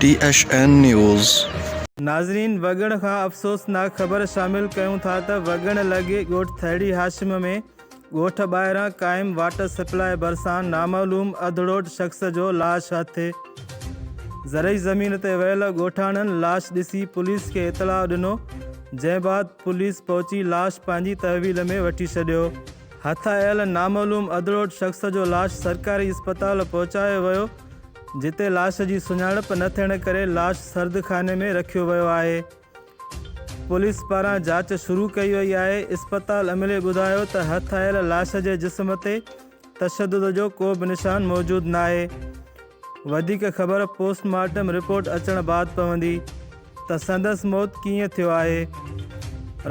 THN news. नाज़रीन, वगण खां अफ़सोसनाक ख़बर शामिल कयूं था त वगण लॻे ॻोठ थैड़ी हाशिम में ॻोठ ॿाहिरां क़ाइम वाटर सप्लाई भरिसां नामालूम अधड़ोट शख़्स जो लाश हथे। ज़रई ज़मीन ते वियल ॻोठाणनि लाश ॾिसी पुलिस खे इतलाउ ॾिनो, जंहिं बाद पुलिस पहुची लाश पंहिंजी तहवील में वठी छॾियो। हथ आयल नामालूम अधड़ोट शख़्स जो लाश सरकारी अस्पताल पहुचायो वियो, जिते लाश जी सुञाणप न थियण करे लाश सर्दखाने में रखियो वियो आहे। पुलिस पारां जांच शुरू कई वई आहे। अस्पताल अमले ॿुधायो त हथ आयल लाश जे जिस्म ते तशद्दुद जो को बि निशान मौजूदु नाहे। वधीक ख़बर पोस्टमार्टम रिपोर्ट अचण बाद पवंदी त संदसि मौत कीअं थियो आहे।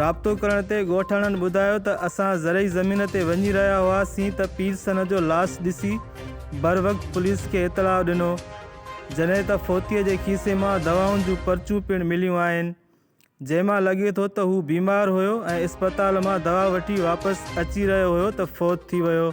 राब्तो करण ते ॻोठाणनि ॿुधायो त असां ज़रई ज़मीन ते वञी रहिया हुआसीं त पीरसन जो लाश ॾिसी बर वक़्तु पुलिस खे इतलाउ ॾिनो, जॾहिं त फ़ौतीअ जे खीसे मां दवाउनि जूं पर्चियूं पिणु मिलियूं आहिनि, जंहिं मां लॻे थो त हू बीमार हुयो ऐं अस्पताल मां दवा वठी वापसि अची रहियो हुयो त फ़ौत थी वियो।